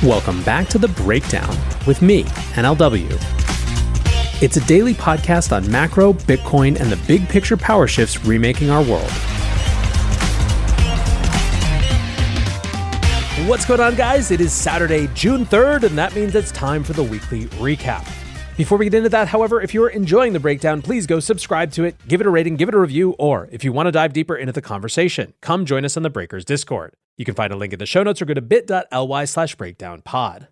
Welcome back to The Breakdown with me, NLW. It's a daily podcast on macro, Bitcoin, and the big picture power shifts remaking our world. What's going on, guys? It is Saturday, June 3rd, and that means it's time for the weekly recap. Before we get into that, however, if you're enjoying The Breakdown, please go subscribe to it, give it a rating, give it a review, or if you want to dive deeper into the conversation, come join us on the Breakers Discord. You can find a link in the show notes or go to bit.ly/breakdownpod.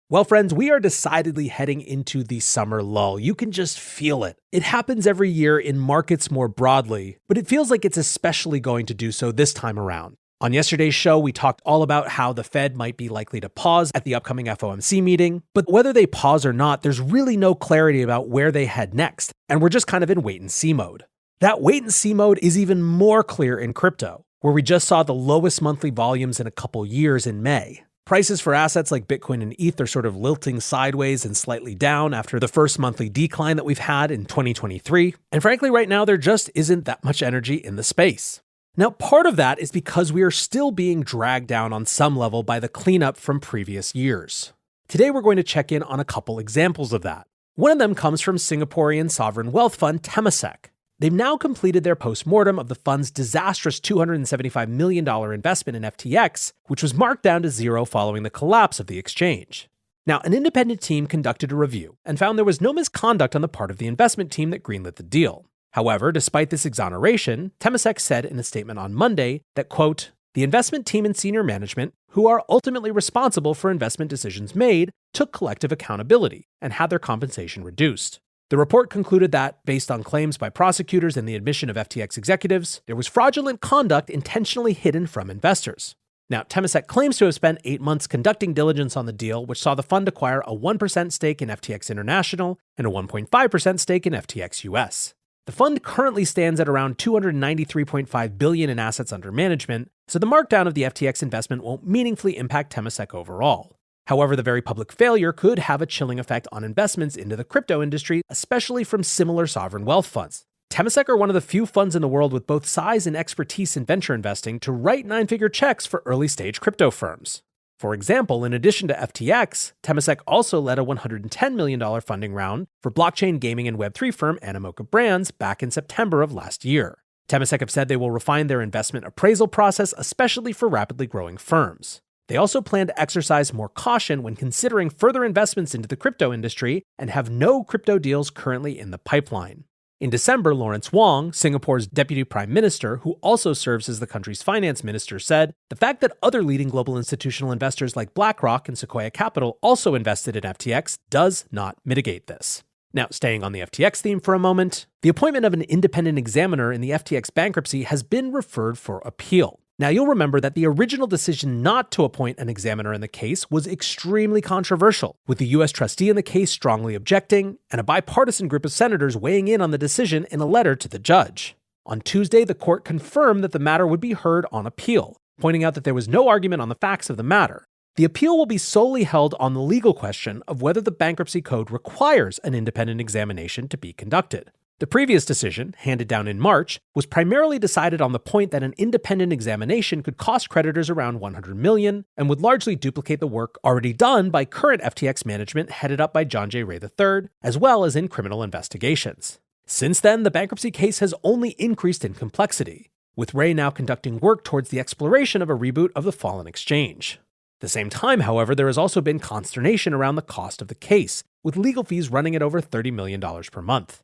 Well, friends, we are decidedly heading into the summer lull. You can just feel it. It happens every year in markets more broadly, but it feels like it's especially going to do so this time around. On yesterday's show, we talked all about how the Fed might be likely to pause at the upcoming FOMC meeting, but whether they pause or not, there's really no clarity about where they head next, and we're just kind of in wait-and-see mode. That wait-and-see mode is even more clear in crypto, where we just saw the lowest monthly volumes in a couple years in May. Prices for assets like Bitcoin and ETH are sort of lilting sideways and slightly down after the first monthly decline that we've had in 2023. And frankly, right now, there just isn't that much energy in the space. Now, part of that is because we are still being dragged down on some level by the cleanup from previous years. Today, we're going to check in on a couple examples of that. One of them comes from Singaporean sovereign wealth fund Temasek. They've now completed their postmortem of the fund's disastrous $275 million investment in FTX, which was marked down to zero following the collapse of the exchange. Now, an independent team conducted a review and found there was no misconduct on the part of the investment team that greenlit the deal. However, despite this exoneration, Temasek said in a statement on Monday that, quote, "The investment team and senior management, who are ultimately responsible for investment decisions made, took collective accountability and had their compensation reduced." The report concluded that, based on claims by prosecutors and the admission of FTX executives, there was fraudulent conduct intentionally hidden from investors. Now, Temasek claims to have spent 8 months conducting diligence on the deal, which saw the fund acquire a 1% stake in FTX International and a 1.5% stake in FTX US. The fund currently stands at around $293.5 billion in assets under management, so the markdown of the FTX investment won't meaningfully impact Temasek overall. However, the very public failure could have a chilling effect on investments into the crypto industry, especially from similar sovereign wealth funds. Temasek are one of the few funds in the world with both size and expertise in venture investing to write 9-figure checks for early-stage crypto firms. For example, in addition to FTX, Temasek also led a $110 million funding round for blockchain gaming and Web3 firm Animoca Brands back in September of last year. Temasek have said they will refine their investment appraisal process, especially for rapidly growing firms. They also plan to exercise more caution when considering further investments into the crypto industry and have no crypto deals currently in the pipeline. In December, Lawrence Wong, Singapore's deputy prime minister, who also serves as the country's finance minister, said, "The fact that other leading global institutional investors like BlackRock and Sequoia Capital also invested in FTX does not mitigate this." Now, staying on the FTX theme for a moment, the appointment of an independent examiner in the FTX bankruptcy has been referred for appeal. Now, you'll remember that the original decision not to appoint an examiner in the case was extremely controversial, with the U.S. trustee in the case strongly objecting and a bipartisan group of senators weighing in on the decision in a letter to the judge. On Tuesday, the court confirmed that the matter would be heard on appeal, pointing out that there was no argument on the facts of the matter. The appeal will be solely held on the legal question of whether the bankruptcy code requires an independent examination to be conducted. The previous decision, handed down in March, was primarily decided on the point that an independent examination could cost creditors around $100 million and would largely duplicate the work already done by current FTX management headed up by John J. Ray III, as well as in criminal investigations. Since then, the bankruptcy case has only increased in complexity, with Ray now conducting work towards the exploration of a reboot of the fallen exchange. At the same time, however, there has also been consternation around the cost of the case, with legal fees running at over $30 million per month.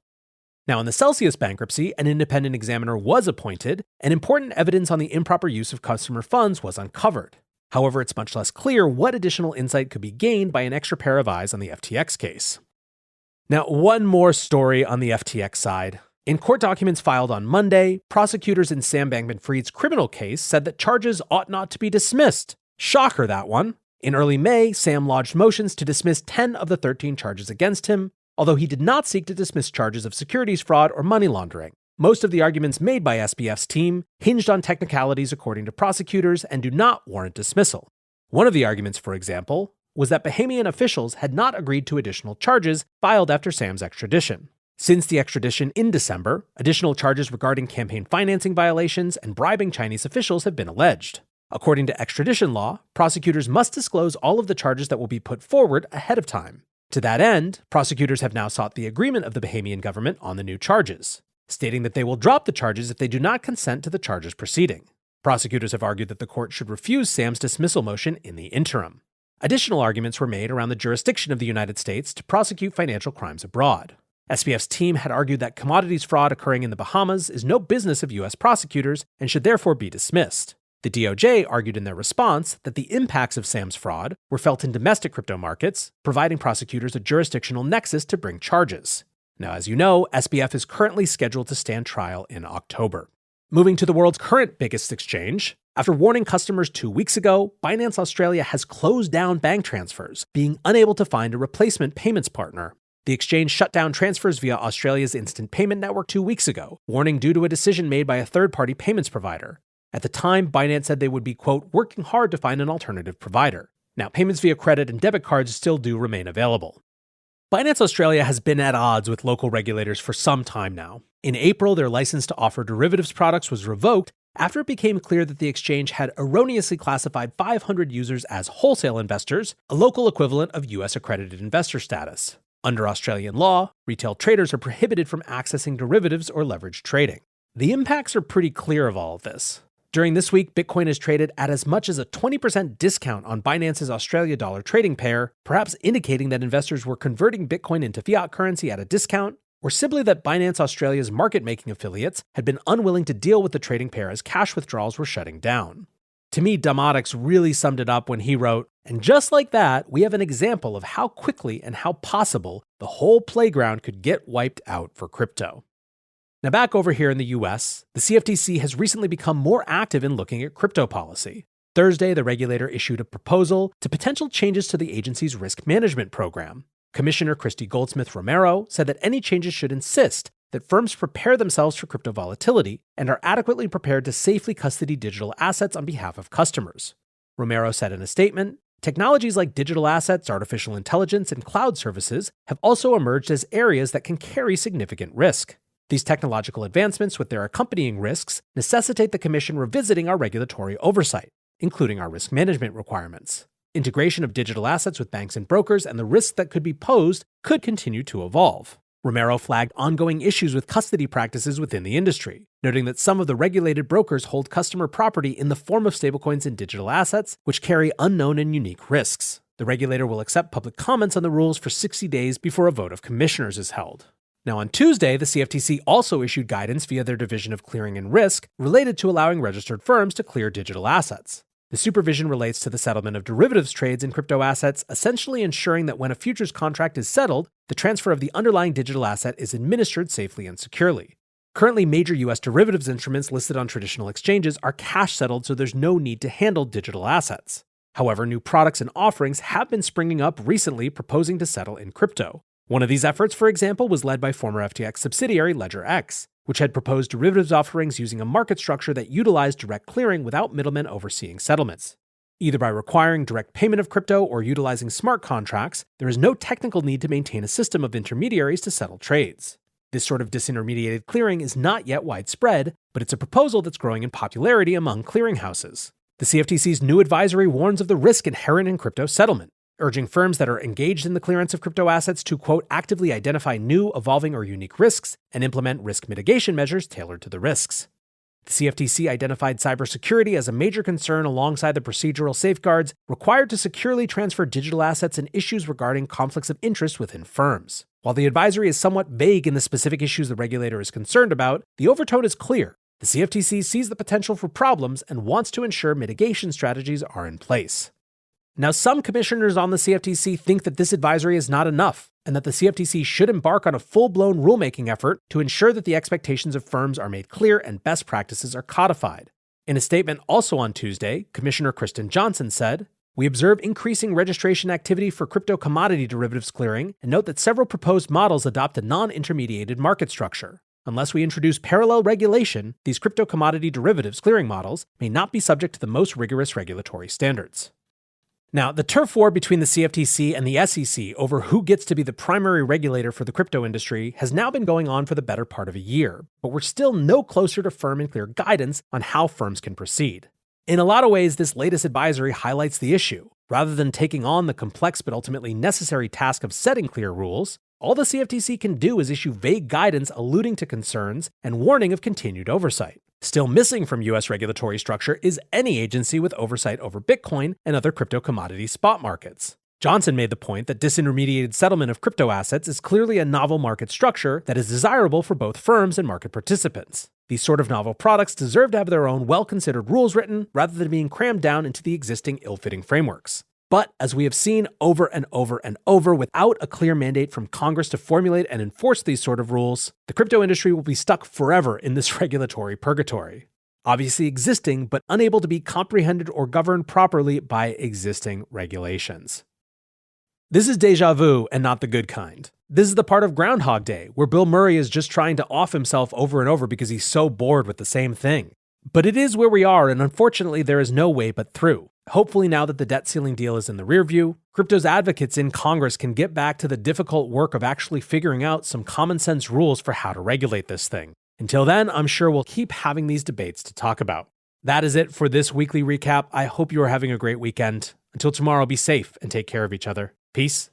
Now, in the Celsius bankruptcy, an independent examiner was appointed, and important evidence on the improper use of customer funds was uncovered. However, it's much less clear what additional insight could be gained by an extra pair of eyes on the FTX case. Now, one more story on the FTX side. In court documents filed on Monday, prosecutors in Sam Bankman-Fried's criminal case said that charges ought not to be dismissed. Shocker, that one. In early May, Sam lodged motions to dismiss 10 of the 13 charges against him, although he did not seek to dismiss charges of securities fraud or money laundering. Most of the arguments made by SBF's team hinged on technicalities according to prosecutors and do not warrant dismissal. One of the arguments, for example, was that Bahamian officials had not agreed to additional charges filed after Sam's extradition. Since the extradition in December, additional charges regarding campaign financing violations and bribing Chinese officials have been alleged. According to extradition law, prosecutors must disclose all of the charges that will be put forward ahead of time. To that end, prosecutors have now sought the agreement of the Bahamian government on the new charges, stating that they will drop the charges if they do not consent to the charges proceeding. Prosecutors have argued that the court should refuse Sam's dismissal motion in the interim. Additional arguments were made around the jurisdiction of the United States to prosecute financial crimes abroad. SBF's team had argued that commodities fraud occurring in the Bahamas is no business of U.S. prosecutors and should therefore be dismissed. The DoJ argued in their response that the impacts of Sam's fraud were felt in domestic crypto markets, providing prosecutors a jurisdictional nexus to bring charges. Now, as you know, SBF is currently scheduled to stand trial in October. Moving to the world's current biggest exchange, after warning customers 2 weeks ago, Binance Australia has closed down bank transfers, being unable to find a replacement payments partner. The exchange shut down transfers via Australia's instant payment network 2 weeks ago, warning due to a decision made by a third-party payments provider. At the time, Binance said they would be, quote, working hard to find an alternative provider. Now, payments via credit and debit cards still do remain available. Binance Australia has been at odds with local regulators for some time now. In April, their license to offer derivatives products was revoked after it became clear that the exchange had erroneously classified 500 users as wholesale investors, a local equivalent of US accredited investor status. Under Australian law, retail traders are prohibited from accessing derivatives or leveraged trading. The impacts are pretty clear of all of this. During this week, Bitcoin is traded at as much as a 20% discount on Binance's Australia dollar trading pair, perhaps indicating that investors were converting Bitcoin into fiat currency at a discount, or simply that Binance Australia's market-making affiliates had been unwilling to deal with the trading pair as cash withdrawals were shutting down. To me, Domotics really summed it up when he wrote, "And just like that, we have an example of how quickly and how possible the whole playground could get wiped out for crypto." Now back over here in the US, the CFTC has recently become more active in looking at crypto policy. Thursday, the regulator issued a proposal to potential changes to the agency's risk management program. Commissioner Christy Goldsmith Romero said that any changes should insist that firms prepare themselves for crypto volatility and are adequately prepared to safely custody digital assets on behalf of customers. Romero said in a statement, "Technologies like digital assets, artificial intelligence, and cloud services have also emerged as areas that can carry significant risk. These technological advancements with their accompanying risks necessitate the Commission revisiting our regulatory oversight, including our risk management requirements. Integration of digital assets with banks and brokers and the risks that could be posed could continue to evolve." Romero flagged ongoing issues with custody practices within the industry, noting that some of the regulated brokers hold customer property in the form of stablecoins and digital assets, which carry unknown and unique risks. The regulator will accept public comments on the rules for 60 days before a vote of commissioners is held. Now, on Tuesday, the CFTC also issued guidance via their Division of Clearing and Risk related to allowing registered firms to clear digital assets. The supervision relates to the settlement of derivatives trades in crypto assets, essentially ensuring that when a futures contract is settled, the transfer of the underlying digital asset is administered safely and securely. Currently, major US derivatives instruments listed on traditional exchanges are cash settled, so there's no need to handle digital assets. However, new products and offerings have been springing up recently proposing to settle in crypto. One of these efforts, for example, was led by former FTX subsidiary LedgerX, which had proposed derivatives offerings using a market structure that utilized direct clearing without middlemen overseeing settlements. Either by requiring direct payment of crypto or utilizing smart contracts, there is no technical need to maintain a system of intermediaries to settle trades. This sort of disintermediated clearing is not yet widespread, but it's a proposal that's growing in popularity among clearinghouses. The CFTC's new advisory warns of the risk inherent in crypto settlement, urging firms that are engaged in the clearance of crypto assets to, quote, actively identify new, evolving, or unique risks and implement risk mitigation measures tailored to the risks. The CFTC identified cybersecurity as a major concern alongside the procedural safeguards required to securely transfer digital assets and issues regarding conflicts of interest within firms. While the advisory is somewhat vague in the specific issues the regulator is concerned about, the overtone is clear. The CFTC sees the potential for problems and wants to ensure mitigation strategies are in place. Now, some commissioners on the CFTC think that this advisory is not enough, and that the CFTC should embark on a full-blown rulemaking effort to ensure that the expectations of firms are made clear and best practices are codified. In a statement also on Tuesday, Commissioner Kristen Johnson said, "We observe increasing registration activity for crypto commodity derivatives clearing and note that several proposed models adopt a non-intermediated market structure. Unless we introduce parallel regulation, these crypto commodity derivatives clearing models may not be subject to the most rigorous regulatory standards." Now, the turf war between the CFTC and the SEC over who gets to be the primary regulator for the crypto industry has now been going on for the better part of a year, but we're still no closer to firm and clear guidance on how firms can proceed. In a lot of ways, this latest advisory highlights the issue. Rather than taking on the complex but ultimately necessary task of setting clear rules, all the CFTC can do is issue vague guidance alluding to concerns and warning of continued oversight. Still missing from US regulatory structure is any agency with oversight over Bitcoin and other crypto commodity spot markets. Johnson made the point that disintermediated settlement of crypto assets is clearly a novel market structure that is desirable for both firms and market participants. These sort of novel products deserve to have their own well-considered rules written rather than being crammed down into the existing ill-fitting frameworks. But as we have seen over and over and over, without a clear mandate from Congress to formulate and enforce these sort of rules, the crypto industry will be stuck forever in this regulatory purgatory. Obviously existing, but unable to be comprehended or governed properly by existing regulations. This is deja vu and not the good kind. This is the part of Groundhog Day, where Bill Murray is just trying to off himself over and over because he's so bored with the same thing. But it is where we are, and unfortunately there is no way but through. Hopefully now that the debt ceiling deal is in the rearview, crypto's advocates in Congress can get back to the difficult work of actually figuring out some common sense rules for how to regulate this thing. Until then, I'm sure we'll keep having these debates to talk about. That is it for this weekly recap. I hope you are having a great weekend. Until tomorrow, be safe and take care of each other. Peace